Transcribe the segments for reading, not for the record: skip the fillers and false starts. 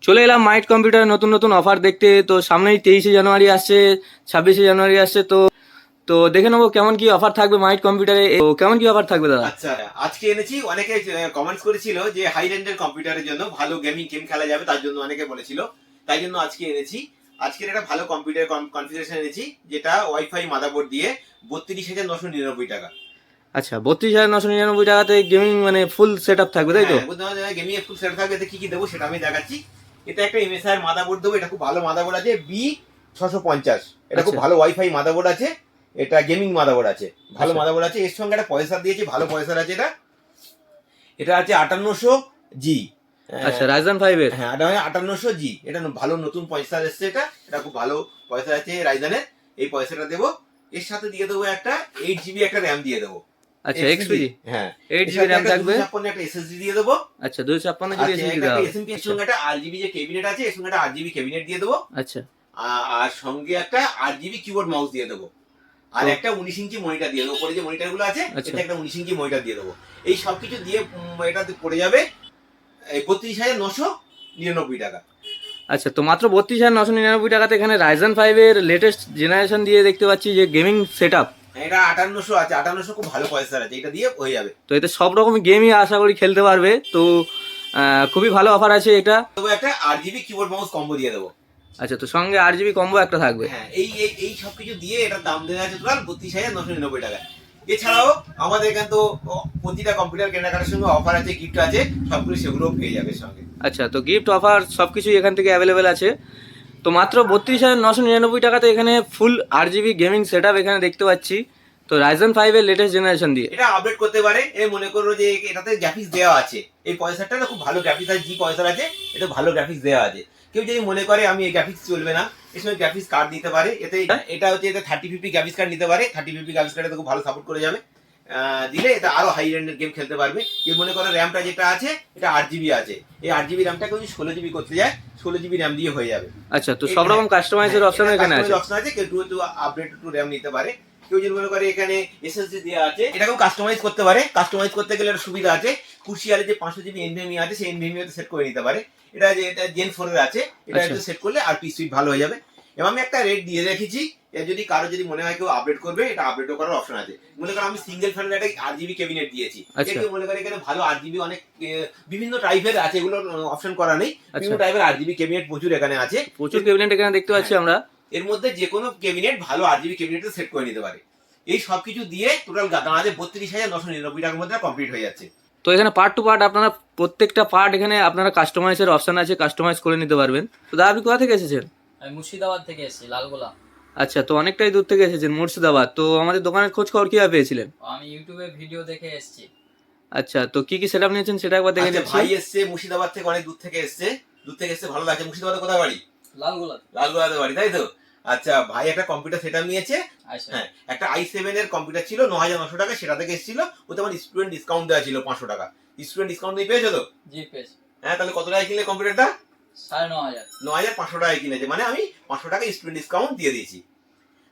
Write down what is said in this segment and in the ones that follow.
চলে এলাম মাইট কম্পিউটার নতুন নতুন অফার দেখতে। তো সামনেই 23শে জানুয়ারি আসছে, 26শে জানুয়ারি আসছে। তো তো দেখে নেবো কেমন কি অফার থাকবে মাইট কম্পিউটারে। তো কেমন কি অফার থাকবে দাদা? আচ্ছা, আজকে এনেছি। অনেকে কমেন্টস করেছিল যে হাই রেন্ডের কম্পিউটারের জন্য ভালো গেমিং গেম খেলা যাবে, তার জন্য অনেকে বলেছিল, তাই জন্য আজকে এনেছি। আজকের একটা ভালো কম্পিউটার কনফিগারেশন এনেছি, যেটা ওয়াইফাই মাদারবোর্ড দিয়ে 32,999 টাকা। আচ্ছা, 32,999 টাকাতে গেমিং মানে ফুল সেট আপ থাকবে, তাই তো? গেমিং ফুল সেট থাকবে। এতে কি কি দেবো সেটা আমি দেখাচ্ছি। এটা একটা এমএসআই মাদারবোর্ড দেবো। এটা খুব ভালো মাদারবোর্ড আছে, B650। এটা খুব ভালো ওয়াইফাই মাদারবোর্ড আছে। এটা গেমিং মাদারবোর্ড আছে, ভালো মাদারবোর্ড আছে। এর সঙ্গে একটা পয়সা দিয়েছি, ভালো পয়সা আছে। এটা এটা আছে 5800G। আচ্ছা, রাইজেন 5 এর। হ্যাঁ, এটা 5800G। এটা ভালো নতুন পয়সা এসছে। এটা খুব ভালো পয়সা আছে রাইজেনের। এই পয়সাটা দেবো। এর সাথে দিয়ে দেবো একটা 8GB একটা র্যাম দিয়ে দেবো। আচ্ছা, এক্সপিডি। হ্যাঁ, 8GB র্যাম থাকবে। 256 একটা SSD দিয়ে দেবো। আচ্ছা, 256 জিবি এসএসডি দাও। এসএমপি এর সঙ্গে একটা RGB যে ক্যাবিনেট আছে, এর সঙ্গে একটা RGB ক্যাবিনেট দিয়ে দেবো। আচ্ছা, আর সঙ্গে একটা RGB কিবোর্ড মাউস দিয়ে দেবো। আর একটা 19 ইঞ্চি মনিটর দিয়ে দেবো। উপরে যে মনিটর গুলো আছে, এটা একটা 19 ইঞ্চি মনিটর দিয়ে দেবো। এই সবকিছু দিয়ে এটাতে পড়ে যাবে 32,999 টাকা। আচ্ছা, তো মাত্র 32,999 টাকাতে এখানে রাইজেন 5 এর লেটেস্ট জেনারেশন দিয়ে দেখতে পাচ্ছি যে গেমিং সেট আপ। এটা 5800 আছে। 5800 খুব ভালো পয়সা আছে, এটা দিয়ে হয়ে যাবে। তো এতে সব রকম গেমই আশা করি খেলতে পারবে। তো খুবই ভালো অফার আছে এটা। তবে একটা RGB কিবোর্ড মাউস কম্বো দিয়ে দেবো। আচ্ছা, তো সঙ্গে 8GB কম্বো একটা থাকবে। হ্যাঁ, এই সবকিছু দিয়ে এটার দাম দেওয়া আছে টোটাল 32,999 টাকা। এছাড়াও আমাদের এখানে তো প্রতিটা কম্পিউটার কেনাকাটার সঙ্গে অফার আছে, গিফট আছে, সবগুলো সেগুলোও পেয়ে যাবে সঙ্গে। আচ্ছা, তো গিফট অফার সবকিছুই এখান থেকে অ্যাভেলেবেল আছে। তো মাত্র 32,999 টাকাতে এখানে ফুল 8GB গেমিং সেট আপ এখানে দেখতে পাচ্ছি। তো রাইজেন 5 এর লেটেস্ট জেনারেশন দিয়ে এটা আপডেট করতে পারে। মনে করো যে এটাতে গ্রাফিক্স দেওয়া আছে, এই পয়সাটা না খুব ভালো গ্রাফিক্স আছে। জি পয়সা আছে, এটা ভালো গ্রাফিক্স দেওয়া আছে। কেউ যদি মনে করে আমি এই গ্রাফিক্স চলবে না, এর সঙ্গে গ্রাফিক্স কার্ড দিতে পারে। এটা হচ্ছে 3050 গ্রাফিক্স কার্ড নিতে পারে। 3050 গ্রাফিক্স কার্ড খুব ভালো সাপোর্ট করে যাবে। দিলে এটা আরো হাই রেন্ডের গেম খেলতে পারবে। কেউ মনে করে র্যামটা যেটা আছে, এটা 8GB আছে। এই 8GB র্যামটাকে যদি 16GB করতে যায়, 16GB র্যাম দিয়ে হয়ে যাবে। আচ্ছা, তো সব রকম কাস্টমাইজের অপশন এখানে আছে। অপশন আছে, কেউ একটু আপডেট একটু র্যাম নিতে পারে। কেউ যদি মনে করে এখানে এসএসডি দেওয়া আছে, এটাকেও কাস্টমাইজ করতে পারে। কাস্টমাইজ করতে গেলে একটা সুবিধা আছে, কুশিয়ালে যে 500GB এনভিএমই আছে, সেই এনভিএমই সেট করে নিতে পারে। এটা জেন 4 এর আছে, এটা একটু সেট করলে আর পি স্পিড ভালো হয়ে যাবে। এবং আমি একটা রেট দিয়ে রেখেছি, যদি কারো যদি মনে হয় কেউ আপডেট করবে, এটা আপডেটও করার অপশন আছে। মনে করো আমি সিঙ্গেল ফ্যানের একটা 8GB ক্যাবিনেট দিয়েছি। কেউ মনে করে এখানে ভালো 8GB অনেক বিভিন্ন টাইপের আছে, এগুলো অপশন করা নেই। বিভিন্ন টাইপের 8GB ক্যাবিনেট প্রচুর এখানে আছে, প্রচুর ক্যাবিনেট এখানে দেখতে পাচ্ছি আমরা। এর মধ্যে যে কোনো ক্যাবিনেট ভালো 8GB ক্যাবিনেটে সেট করে নিতে পারে। এই সবকিছু দিয়ে টোটাল দাঁড়াতে 32,999 টাকার মধ্যে কমপ্লিট হয়ে যাচ্ছে। তো এখানে পার্ট টু পার্ট আপনারা প্রত্যেকটা পার্ট এখানে আপনারা কাস্টমাইজের অপশন আছে, কাস্টমাইজ করে নিতে পারবেন। তো দাদা, আপনি কোথা থেকে এসেছেন? আমি মুর্শিদাবাদ থেকে এসেছি, লালগোলা। আচ্ছা, তো অনেকটাই দূর থেকে এসেছেন, মুর্শিদাবাদ। তো আমাদের দোকানের খোঁজ খবর কিভাবে পেয়েছিলেন? আমি ইউটিউবে ভিডিও দেখে এসেছি। আচ্ছা, তো কি কি সেটআপ নিয়েছেন সেটা একবার দেখে নিচ্ছি। ভাই এসছে মুর্শিদাবাদ থেকে, অনেক দূর থেকে এসছে। ভালো লাগছে। মুর্শিদাবাদে কোথায় বাড়ি? লালগোলা। লালগোলাতে বাড়ি, তাই তো? আচ্ছা, ভাই একটা কম্পিউটার সেটআপ নিয়েছে। হ্যাঁ, একটা i7 এর কম্পিউটার ছিল 9,900 টাকা, সেটা থেকে এসেছিল। ওতে আমার স্টুডেন্ট ডিসকাউন্ট দেওয়া ছিল 500 টাকা। স্টুডেন্ট ডিসকাউন্ট দিয়ে পেয়েছো তো? জি, পেয়েছি। হ্যাঁ, তাহলে কত টাকা কিনলে কম্পিউটারটা? 9,500। 9,500 টাকায় কিনেছে, মানে আমি 500 টাকা স্টুডেন্ট ডিসকাউন্ট দিয়ে দিয়েছি।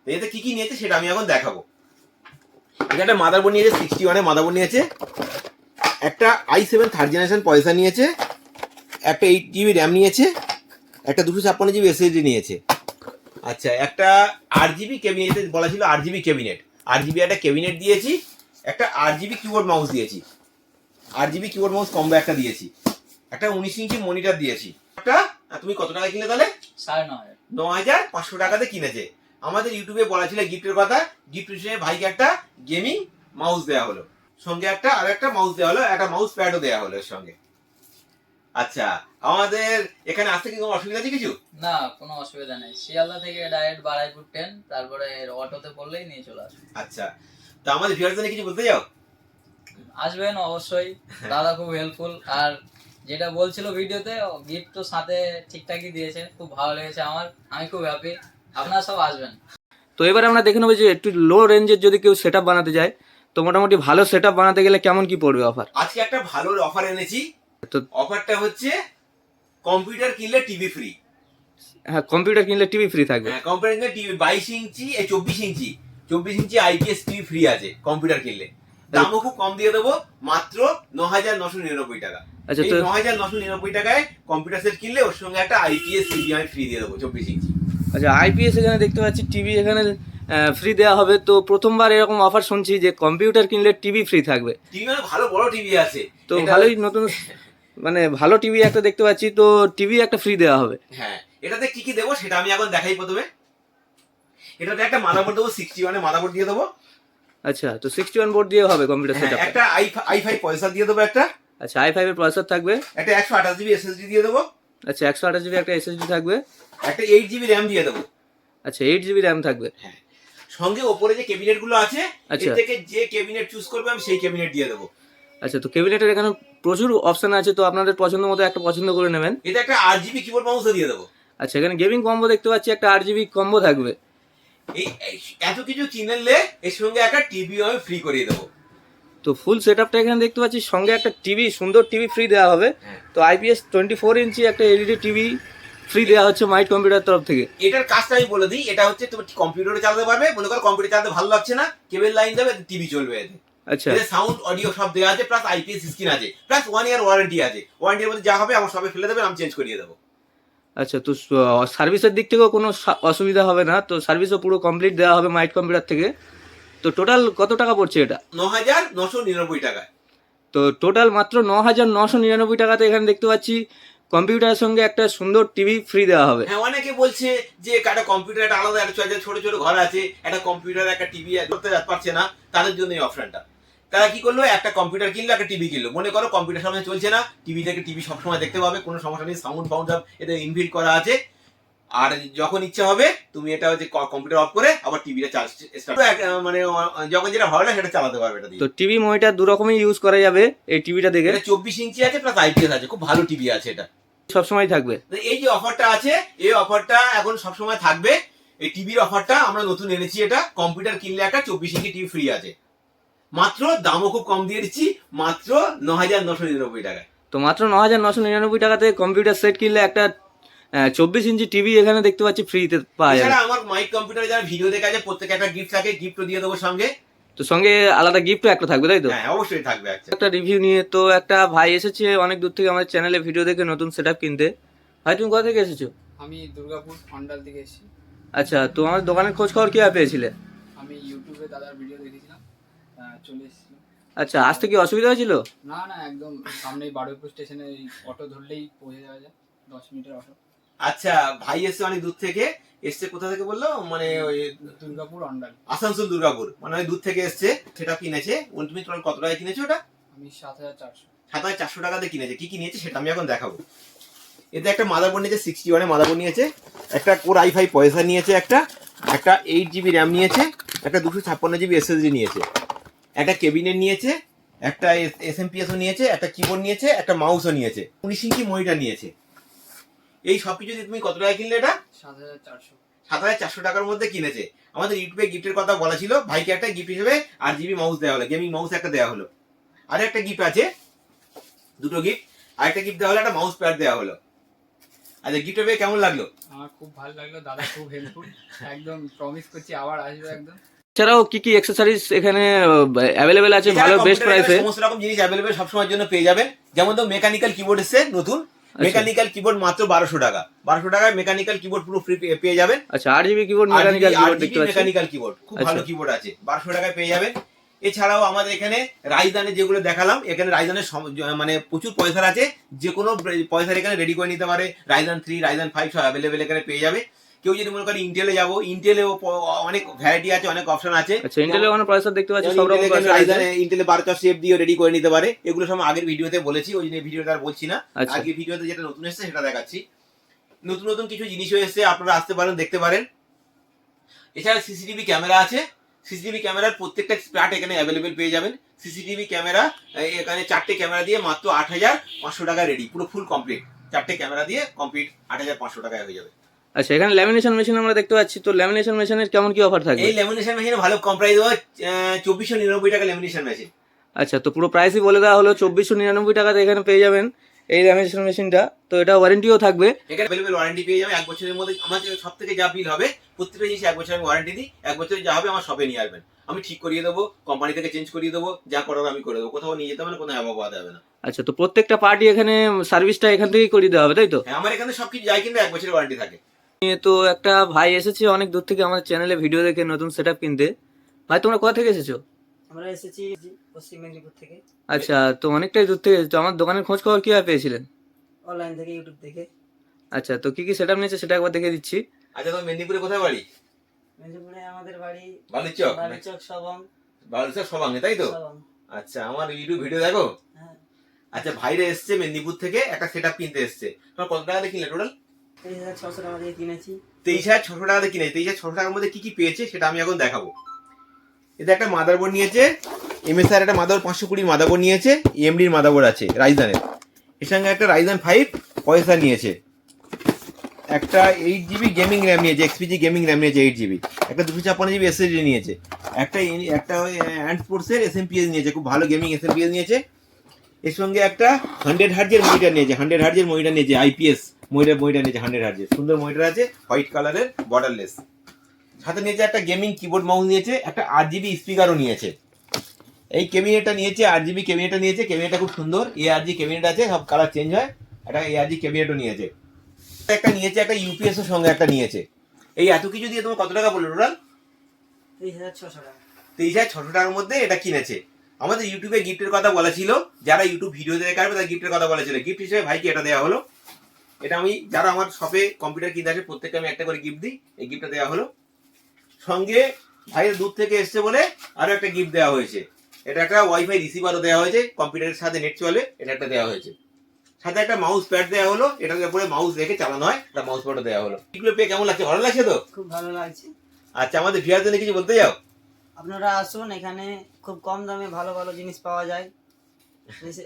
এতে কি কি নিয়েছে সেটা আমি এখন দেখাবো। এটা একটা মাদারবোর্ড নিয়েছে, 61 এর মাদারবোর্ড নিয়েছে। একটা i7 থার্ড জেনারেশন পয়সা নিয়েছে। একটা 8GB র্যাম নিয়েছে। একটা 256GB এসএসডি নিয়েছে। আচ্ছা, একটা 8GB ক্যাবিনেট বলা ছিল, 8GB ক্যাবিনেট। 8GB একটা ক্যাবিনেট দিয়েছি। একটা 8GB কিবোর্ড মাউস দিয়েছি। 8GB কিবোর্ড মাউস কম্বো একটা দিয়েছি। একটা 19 ইঞ্চি মনিটর দিয়েছি। একটা তুমি কত টাকা কিনলে তাহলে? 9,500। 9,500 টাকাতে কিনেছে। আমাদের ইউটিউবে বলা ছিল গিফটের কথা। গিফট হিসেবে ভাইকে একটা গেমিং মাউস দেওয়া হলো, সঙ্গে আর একটা মাউস দেওয়া হলো, একটা মাউস প্যাডও দেওয়া হলো এর সঙ্গে। আচ্ছা, আমাদের এখানে আসতে কি কোনো অসুবিধা আছে কিছু? না, কোনো অসুবিধা নেই। শিয়ালদা থেকে ডাইরেক্ট বারাইপুর ট্রেন, তারপরে অটোতে পড়লেই নিয়ে চলে আসবে। আচ্ছা, তো আমাদের ভিউয়ারদের কিছু বলতে যাও? আসবেন অবশ্যই, দাদা খুব হেল্পফুল। আর যেটা বলছিল ভিডিওতে, গিফট তো সাথে ঠিকঠাকই দিয়েছে, খুব ভালো লেগেছে আমার। আমি খুব হ্যাপি। আপনারা সব আসবেন। তো এবার আমরা দেখে নেবো যে একটু লো রেঞ্জের যদি কেউ সেটআপ বানাতে যায়, তো মোটামুটি ভালো সেটআপ বানাতে গেলে কেমন কি পড়বে অফার? আজকে একটা ভালো অফার এনেছি। তো অফারটা হচ্ছে কম্পিউটার কিনলে টিভি ফ্রি। হ্যাঁ, কম্পিউটার কিনলে টিভি ফ্রি থাকবে। হ্যাঁ, কম্পিউটার কিনলে টিভি 22 ইঞ্চি 24 ইঞ্চি আইপিএস টিভি ফ্রি আছে কম্পিউটার কিনলে। দামও খুব কম দিয়ে দেবো, মাত্র 9,999 টাকা। আচ্ছা এই তো 9,999 টাকায় কম্পিউটার সেট কিনলে ওর সঙ্গে একটা আইপিএস টিভি আমি ফ্রি দিয়ে দেবো 24 ইঞ্চি। আচ্ছা আইপিএস এখানে দেখতে পাচ্ছি টিভি এখানে ফ্রি দেওয়া হবে। তো প্রথমবার এরকম অফার শুনছি যে কম্পিউটার কিনলে টিভি ফ্রি থাকবে। টিভি মানে ভালো বড় টিভি আছে তো এটা- ভালোই নতুন মানে ভালো টিভি একটা দেখতে পাচ্ছি, তো টিভি একটা ফ্রি দেওয়া হবে। হ্যাঁ, এটাতে কি কি দেবো সেটা আমি এখন দেখাই। প্রথমে এটাতে একটা মাদারবোর্ড দেবো, 61 এর মাদারবোর্ড দিয়ে দেবো। আচ্ছা তো 61 বোর্ড দিয়ে হবে কম্পিউটার হ্যাঁ, সেটআপ। একটা i5 প্রসেসর দিয়ে দেবো, একটা আচ্ছা i5 এর প্রসেসর থাকবে। একটা 128 জিবি এসএসডি দিয়ে দেবো, আচ্ছা 128 জিবি একটা এসএসডি থাকবে। একটা 8 জিবি র্যাম দিয়ে দেবো। আচ্ছা 8 জিবি র্যাম থাকবে। হ্যাঁ, সঙ্গে ওপরে যে ক্যাবিনেট গুলো আছে আচ্ছা। এর থেকে যে ক্যাবিনেট চুজ করবে আমি সেই ক্যাবিনেট দিয়ে দেবো। আচ্ছা তো ক্যাবিনেটের এখানে প্রচুর অপশন আছে, তো আপনাদের পছন্দ মতো একটা পছন্দ করে নেবেন। এতে একটা 8 জিবি কিবোর্ড মাউসও দিয়ে দেবো। আচ্ছা এখানে গেমিং কম্বো দেখতে পাচ্ছি, একটা 8 জিবি কম্বো থাকবে। এত কিছু কিনলে এর সঙ্গে একটা টিভি আমি ফ্রি করিয়ে দেবো। তো ফুল সেটআপটা এখানে দেখতে পাচ্ছি, সঙ্গে একটা টিভি, সুন্দর টিভি ফ্রি দেওয়া হবে। হ্যাঁ। তো আইপিএস 24 ইঞ্চি একটা এলইডি টিভি ফ্রি দেওয়া হচ্ছে মাইট কম্পিউটার তরফ থেকে। এটার কাজটা আমি বলে দিই, এটা হচ্ছে তুমি কম্পিউটারে চালাতে পারবে। মনে করো কম্পিউটার চালাতে ভালো লাগছে না, কেবল লাইন দেবে, টিভি চলবে। এতে আচ্ছা এতে সাউন্ড অডিও সব দেওয়া আছে, প্লাস আইপিএস স্ক্রিন আছে, প্লাস 1 ইয়ার ওয়ারেন্টি আছে। ওয়ারেন্টির মধ্যে যা হবে আমার সবে ফেলে দেবেন, আমি চেঞ্জ করিয়ে দেবো। আচ্ছা তো সার্ভিসের দিক থেকেও কোনো অসুবিধা হবে না, তো সার্ভিসও পুরো কমপ্লিট দেওয়া হবে মাইট কম্পিউটার থেকে। তো টোটাল কত টাকা পড়ছে এটা? 9,999 টাকায়। তো টোটাল মাত্র 9,999 টাকাতে এখানে দেখতে পাচ্ছি কম্পিউটারের সঙ্গে একটা সুন্দর টিভি ফ্রি দেওয়া হবে। হ্যাঁ, অনেকে বলছে যে একটা কম্পিউটার একটা আলাদা একটা ছোট ছোট ঘর আছে, একটা কম্পিউটার একটা টিভি করতে পারছে না, তাদের জন্য এই অপশনটা। তারা কি করলো, একটা কম্পিউটার কিনলো, একটা টিভি কিনলো। মনে করো কম্পিউটার সামনে চলছে না, টিভি থেকে টিভি সবসময় দেখতে পাবে, কোনো সমস্যা নেই। সাউন্ড ফাউন্ড সব এতে ইনবিল্ট করা আছে। আর যখন ইচ্ছা হবে তুমি এটা হচ্ছে কম্পিউটার অফ করে আবার টিভিটা চার্জ মানে যখন যেটা ভালো লাগে সেটা চালাতে পারবে এটা দিয়ে। তো টিভি মনিটর দু রকমই ইউজ করা যাবে এই টিভিটা দেখে। এটা 24 ইঞ্চি আছে, প্লাস আইপিএস আছে, খুব ভালো টিভি আছে এটা। সবসময় থাকবে। তো এই যে অফারটা আছে, এই অফারটা এখন সবসময় থাকবে। এই টিভির অফারটা আমরা নতুন এনেছি। এটা কম্পিউটার কিনলে একটা 24 ইঞ্চি টিভি ফ্রি আছে। মাত্র দামও খুব কম দিয়ে দিচ্ছি, মাত্র 9,999 টাকায়। তো মাত্র 9,999 টাকাতে কম্পিউটার সেট কিনলে একটা 24 ইঞ্চি টিভি এখানে দেখতে পাচ্ছি ফ্রিতে পাওয়া যাবে। এছাড়া আমার মাইক কম্পিউটারে যারা ভিডিও দেখা যায় প্রত্যেকে একটা গিফট থাকে, গিফটও দিয়ে দেবো সঙ্গে। তো সঙ্গে আলাদা গিফটও একটা থাকবে, তাই তো? হ্যাঁ, অবশ্যই থাকবে। একটা রিভিউ নিয়ে তো একটা ভাই এসেছে অনেক দূর থেকে আমাদের চ্যানেলে ভিডিও দেখে নতুন সেটআপ কিনতে। ভাই তুমি কোথা থেকে এসেছো? আমি দুর্গাপুর অন্ডাল থেকে এসেছি। আচ্ছা তো আমার দোকানের খোঁজ খবর কিভাবে পেয়েছিলে? আমি ইউটিউবে দাদার ভিডিও দেখেছিলাম, চলে এসেছিলাম। আচ্ছা আসতে কি অসুবিধা হয়েছিল? না না, একদম সামনেই বারুইপুর স্টেশনে অটো ধরলেই পৌঁছে যাওয়া যায়, 10 মিনিটের অটো। আচ্ছা, ভাই এসছে অনেক দূর থেকে। এসছে কোথা থেকে বললো? মানে ওই দুর্গাপুর অন্ডাল। আসানসোল দুর্গাপুর, মানে ওই দূর থেকে এসছে। সেটা কিনেছে। তুমি টোটাল কত টাকা কিনেছো ওটা? আমি 7,400। 7,400 টাকাতে কিনেছে। কি কি নিয়েছে সেটা আমি এখন দেখাবো। এতে একটা মাদারবোর্ড নিয়েছে, 61 এর মাদারবোর্ড নিয়েছে, একটা কোর i5 প্রসেসর নিয়েছে, একটা 8 জিবি র্যাম নিয়েছে, একটা 256 জিবি এসএসডি নিয়েছে, একটা ক্যাবিনেট নিয়েছে, একটা এসএমপিএসও নিয়েছে, একটা কিবোর্ড নিয়েছে, একটা মাউসও নিয়েছে, 19 ইঞ্চি মনিটর নিয়েছে। এই সব কিছু দিয়ে তুমি কত টাকা কিনলে এটা? 7,400। 7,400 টাকার মধ্যে কিনেছে। আমাদের ইউটিউবে গিফটের কথা বলা ছিল, ভাইকে একটা গিফট হিসেবে 8 জিবি মাউস দেওয়া হলো, গেমিং মাউস একটা দেওয়া হলো। আর একটা গিফট আছে, দুটো গিফট। আরেকটা গিফট দেওয়া হলো, একটা মাউস প্যাড দেওয়া হলো। আচ্ছা, গিফটটা পেয়ে কেমন লাগলো? আমার খুব ভালো লাগলো, দাদা খুব হেল্পফুল। একদম প্রমিস করছি আবার আসবে একদম। এছাড়াও কি কি অ্যাক্সেসরিজ এখানে অ্যাভেলেবেল আছে ভালো এছাড়া বেস্ট কম্পিউটারে প্রাইসে? সমস্ত রকম জিনিস অ্যাভেলেবেল সবসময়ের জন্য পেয়ে যাবেন। যেমন তো মেকানিক্যাল কিবোর্ড এসছে নতুন, মেকানিক্যাল কিবোর্ড মাত্র 1200 টাকা। 1200 টাকায় মেকানিক্যাল কিবোর্ড পুরো ফ্রি পেয়ে যাবেন। আচ্ছা 8 জিবি কিবোর্ড মেকানিক্যাল কিবোর্ড দেখতে পাচ্ছি। মেকানিক্যাল কিবোর্ড খুব আচ্ছা। ভালো কিবোর্ড আছে, 1200 টাকায় পেয়ে যাবেন। এছাড়াও আমাদের এখানে রাইজানের যেগুলো দেখালাম, এখানে রাইজানের মানে প্রচুর পয়সার আছে, যে কোনো পয়সার এখানে রেডি করে নিতে পারে। রাইজান 3, রাইজান 5 সব অ্যাভেলেবেল এখানে পেয়ে যাবে। কেউ যদি মনে করে ইন্টেলে যাবো, ইন্টেলেও অনেক ভ্যারাইটি আছে, অনেক অপশন আছে। আচ্ছা ইন্টেলে ওখানে প্রসেসর দেখতে পাচ্ছি সব রকম প্রসেসর আছে। রাইজানে ইন্টেলে 12 শেপ দিয়ে রেডি করে নিতে পারে। এগুলো সব আগের ভিডিওতে বলেছি, ওই জন্য ভিডিওটা আর বলছি না। আচ্ছা। আজকে ভিডিওতে যেটা নতুন এসেছে সেটা দেখাচ্ছি। নতুন নতুন কিছু জিনিসও এসেছে, আপনারা আসতে পারেন, দেখতে পারেন। এছাড়া সিসিটিভি ক্যামেরা আছে। সিসিটিভি ক্যামেরার প্রত্যেকটা স্প্যাট এখানে অ্যাভেলেবেল পেয়ে যাবেন। সিসিটিভি ক্যামেরা এখানে 4টে ক্যামেরা দিয়ে মাত্র 8,500 টাকা রেডি, পুরো ফুল কমপ্লিট। 4টে ক্যামেরা দিয়ে কমপ্লিট 8,500 টাকায় হয়ে যাবে। আচ্ছা এখানে ল্যামিনেশন মেশিন আমরা দেখতে পাচ্ছি, তো ল্যামিনেশন মেশিনের কেমন কি অফার থাকবে? এই ল্যামিনেশন মেশিনে ভালো কম প্রাইস দেওয়া, 2499 টাকা ল্যামিনেশন মেশিন। আচ্ছা তো পুরো প্রাইসই বলে দেওয়া হলো, 2499 টাকাতে এখানে পেয়ে যাবেন এই ল্যামিনেশন মেশিনটা। তো এটা ওয়ারেন্টিও থাকবে। এখানে অ্যাভেলেবেল ওয়ারেন্টি পেয়ে যাবে 1 বছরের মধ্যে। আমাদের সব থেকে যা বিল হবে প্রত্যেকটা জিনিস 1 বছর আমি ওয়ারেন্টি দিই। 1 বছরে যা হবে আমার শপে নিয়ে আসবেন। আমি ঠিক করিয়ে দেবো, কোম্পানি থেকে চেঞ্জ করিয়ে দেবো, যা করার আমি করে দেবো, কোথাও নিয়ে যেতে হবে না, কোনো অ্যাভাব হওয়া যাবে না। আচ্ছা, তো প্রত্যেকটা পার্টি এখানে সার্ভিসটা এখান থেকেই করিয়ে দেওয়া হবে, তাই তো? হ্যাঁ, আমার এখানে সবকিছু যাই কিন্তু 1 বছরের ওয়ারেন্টি থাকে। তো একটা ভাই এসেছে অনেক দূর থেকে আমাদের চ্যানেলে ভিডিও দেখে নতুন সেটআপ কিনতে। ভাই তোমরা কোথা থেকে এসেছো? আমরা এসেছি পশ্চিম মেদিনীপুর থেকে, আচ্ছা, তো অনেকটাই দূর থেকে এসেছো। আমার দোকানের খোঁজ খবর কিভাবে পেয়েছিলেন? অনলাইন থেকে, ইউটিউব থেকে। আচ্ছা, তো কি কি সেটআপ নিয়েছে সেটা একবার দেখে দিচ্ছি। আচ্ছা, তোমার মেদিনীপুরে কোথায় বাড়ি? মেদিনীপুরে আমাদের বাড়ি বালুচক? বালুচক, সবং। বালুচক সবাঙ্গে, তাই তো? সবং, আচ্ছা, আমার ইউটিউব ভিডিও দেখো? হ্যাঁ। আচ্ছা, ভাইরে এসছে মেদিনীপুর থেকে, একটা সেটআপ কিনতে এসছে। তোমার কত টাকা দিয়ে কিনলে টোটাল? 23,600 টাকা দিয়ে কিনেছি। 23,600 টাকা দিয়ে কিনেছে। 23,600 টাকার মধ্যে কি কি পেয়েছে সেটা আমি এখন দেখাবো। এটা একটা মাদারবোর্ড নিয়েছে, MSI একটা মাদারবোর্ড 520 মাদারবোর্ড নিয়েছে, AMD-র মাদারবোর্ড আছে রাইজানের। এর সঙ্গে একটা রাইজান 5 পয়সা নিয়েছে, একটা 8GB গেমিং র্যাম নিয়েছে, XPG গেমিং র্যাম নিয়েছে 8GB, একটা 256GB SSD নিয়েছে, একটা ওই অ্যান্ড স্পোর্টসের SMPS নিয়েছে, খুব ভালো গেমিং SMPS নিয়েছে। এর সঙ্গে একটা 100 হার্জের মনিটর নিয়েছে, 100 হার্জের মনিটর নিয়েছে, IPS মনিটর নিয়েছে 100 হার্জের, সুন্দর মনিটর আছে, হোয়াইট কালারের, বর্ডারলেস। সাথে নিয়েছে একটা গেমিং কিবোর্ড মাউস নিয়েছে, একটা 8GB স্পিকারও নিয়েছে। এই ক্যাবিনেটটা নিয়েছে, 8GB ক্যাবিনেটটা নিয়েছে, ক্যাবিনেটটা খুব সুন্দর, ARG ক্যাবিনেট আছে, সব কালার চেঞ্জ হয়, একটা ARG ক্যাবিনেটও নিয়েছে। একটা নিয়েছে, একটা UPS এর সঙ্গে একটা নিয়েছে। এই এত কিছু দিয়ে তোমার কত টাকা পড়লো টোটাল? 23,600 টাকা। 23,600 টাকার মধ্যে এটা কিনেছে। আমাদের ইউটিউবে গিফটের কথা বলা ছিল, যারা ইউটিউব ভিডিও দেখে আসবে তারা গিফটের কথা বলা ছিল। গিফট হিসেবে ভাইকে এটা দেওয়া হলো। এটা আমি যারা আমার শপে কম্পিউটার কিনতে আসে প্রত্যেককে আমি একটা করে গিফট দিই, এই গিফটটা দেওয়া হলো। সঙ্গে ভাইয়ের দূর থেকে এসছে বলে আরো একটা গিফট দেওয়া হয়েছে। এটা একটা ওয়াইফাই রিসিভারও দেওয়া হয়েছে, কম্পিউটারের সাথে নেট চলে, এটা একটা দেওয়া হয়েছে। সাথে একটা মাউস প্যাড দেওয়া হলো, এটার উপরে মাউস রেখে চালানো হয়, একটা মাউস প্যাডও দেওয়া হলো। এগুলো পেয়ে কেমন লাগছে? ভালো লাগছে তো? খুব ভালো লাগছে। আচ্ছা, আমাদের ভিউয়ারদের কিছু বলতে যাও? আপনারা আসুন, এখানে খুব কম দামে ভালো ভালো জিনিস পাওয়া যায়,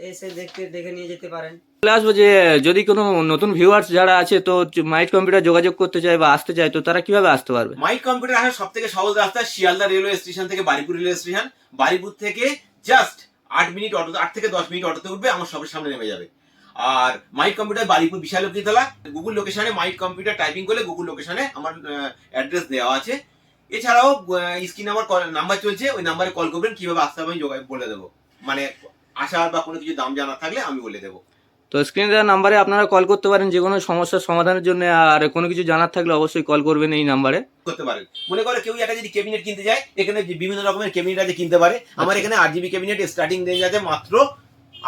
এসে দেখে নিয়ে যেতে পারেন। বলে আসবো যে যদি কোনো নতুন ভিউয়ার্স যারা আছে তো মাইট কম্পিউটার যোগাযোগ করতে চায় বা আসতে চায়, তো তারা কিভাবে আসতে পারবে? মাইট কম্পিউটার আসার সব থেকে সহজ রাস্তা শিয়ালদা রেলওয়ে স্টেশন থেকে বারিপুর রেলওয়ে স্টেশন। বারিপুর থেকে জাস্ট 8 মিনিট অটো, 8 থেকে 10 মিনিট অটোতে উঠবে, আমার সবের সামনে নেমে যাবে। আর মাইট কম্পিউটার বারিপুর বিশালক্ষীতলা, গুগল লোকেশনে মাইট কম্পিউটার টাইপিং করলে গুগল লোকেশনে আমার অ্যাড্রেস দেওয়া আছে। এছাড়াও স্ক্রিন আমার নাম্বার চলছে, ওই নাম্বারে কল করবেন, কিভাবে আসতে হবে আমি বলে দেবো, মানে আসার বা কোনো কিছু দাম জানা থাকলে আমি বলে দেবো। তো স্ক্রিনে দেওয়া নাম্বারে আপনারা কল করতে পারেন যে কোনো সমস্যার সমাধানের জন্য। আর কোনো কিছু জানার থাকলে অবশ্যই কল করবেন এই নাম্বারে। করতে পারেন। মনে করো কেউ একটা যদি ক্যাবিনেট কিনতে যায়, এখানে বিভিন্ন রকমের ক্যাবিনেট আছে, কিনতে পারে। আমার এখানে 8GB ক্যাবিনেট স্টার্টিং রেঞ্জ আছে মাত্র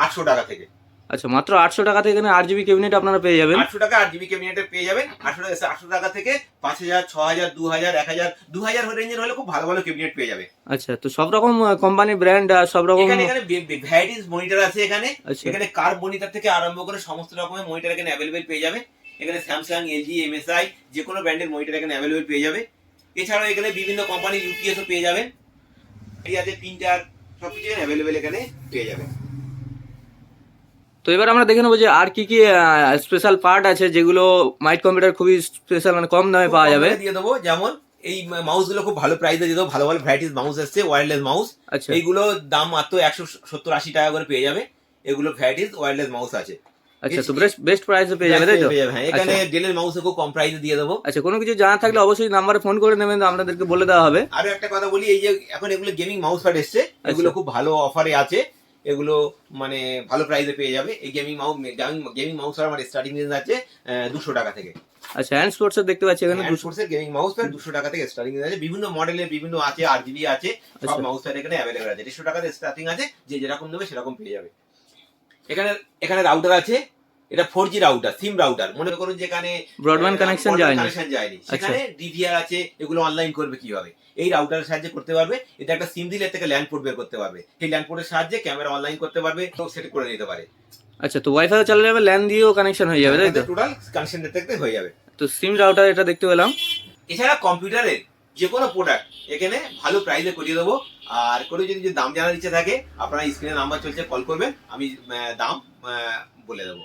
800 টাকা থেকে। আচ্ছা, মাত্র 800 টাকা থেকে এখানে 8GB ক্যাবিনেট আপনারা পেয়ে যাবেন। 800 টাকা 8GB ক্যাবিনেটে পেয়ে যাবেন। 800 টাকা থেকে 5,000, 6,000, 2,000, 1,000, 2,000 রেঞ্জের হলে খুব ভালো ভালো ক্যাবিনেট পেয়ে যাবে। আচ্ছা, তো সব রকম কোম্পানি ব্র্যান্ড আর সব রকম এখানে ভ্যারাইটিস মনিটর আছে এখানে। আচ্ছা। এখানে কার্ভ মনিটর থেকে আরম্ভ করে সমস্ত রকমের মনিটর এখানে অ্যাভেলেবেল পেয়ে যাবে। এখানে স্যামসাং, LG, MSI যে কোনো ব্র্যান্ডের মনিটর এখানে অ্যাভেলেবেল পেয়ে যাবে। এছাড়াও এখানে বিভিন্ন কোম্পানির UPS ও পেয়ে যাবেন, এই আছে প্রিন্টার, সবকিছু এখানে অ্যাভেলেবেল এখানে পেয়ে যাবে। তো এবার আমরা দেখে নেবো যে আর কি কি স্পেশাল পার্ট আছে যেগুলো মাইট কম্পিউটার খুবই স্পেশাল, মানে কম দামে পাওয়া যাবে। দিয়ে দেবো, যেমন এই মাউস গুলো খুব ভালো প্রাইসে দিয়ে দেবো। ভালো ভালো ভ্যারাইটিস মাউস এসছে, ওয়্যারলেস মাউস। আচ্ছা এইগুলো দাম মাত্র 170-80 টাকা করে পেয়ে যাবে। এগুলো ভ্যারাইটিস ওয়্যারলেস মাউস আছে। আচ্ছা, তো বেস্ট প্রাইসে পেয়ে যাবে, তাই তো? হ্যাঁ, এখানে ডেলের মাউসে খুব কম প্রাইসে দিয়ে দেবো। আচ্ছা, কোনো কিছু জানা থাকলে অবশ্যই নাম্বারে ফোন করে নেবেন, আপনাদেরকে বলে দেওয়া হবে। আরো একটা কথা বলি, এই যে এখন এগুলো গেমিং মাউস প্যাড এসছে, এগুলো খুব ভালো অফারে আছে, এগুলো মানে ভালো প্রাইসে পেয়ে যাবে। এই গেমিং মাউস আমার স্টার্টিং রেঞ্জ আছে 200 টাকা থেকে। আচ্ছা, হ্যান্ড স্পোর্টস দেখতে পাচ্ছি এখানে হ্যান্ড স্পোর্টসের গেমিং মাউস প্যাড 200 টাকা থেকে স্টার্টিং রেঞ্জ আছে। বিভিন্ন মডেলের বিভিন্ন আছে, RGB আছে, সব আচ্ছা। মাউস প্যাড এখানে অ্যাভেলেবল আছে। 150 টাকা থেকে স্টার্টিং আছে, যে যেরকম নেবে সেরকম পেয়ে যাবে। এখানে রাউটার আছে, এটা 4G রাউটার, সিম রাউটার। মনে করুন যেখানে ব্রডব্যান্ড কানেকশন যায়নি, সেখানে DVR আছে, এগুলো অনলাইন করবে কিভাবে, এই রাউটারের সাহায্যে করতে পারবে। এটা একটা সিম দিলে থেকে ল্যান্ড পোর্ট বের করতে পারবে, সেই ল্যান্ড পোর্টের সাহায্যে ক্যামেরা অনলাইন করতে পারবে, সেট করে নিতে পারে। আচ্ছা, তো ওয়াইফাই চালানো যাবে, ল্যান দিয়েও কানেকশন হয়ে যাবে, তাই তো? টোটাল কানেকশন দেখতে হয়ে যাবে। তো সিম রাউটার এটা দেখতে পেলাম। এছাড়া কম্পিউটারের যে কোনো প্রোডাক্ট এখানে ভালো প্রাইসে করিয়ে দেবো। আর কোনো যদি দাম জানার ইচ্ছে থাকে, আপনারা স্ক্রিনে নাম্বার চলছে, কল করবেন, আমি দাম বলে দেবো।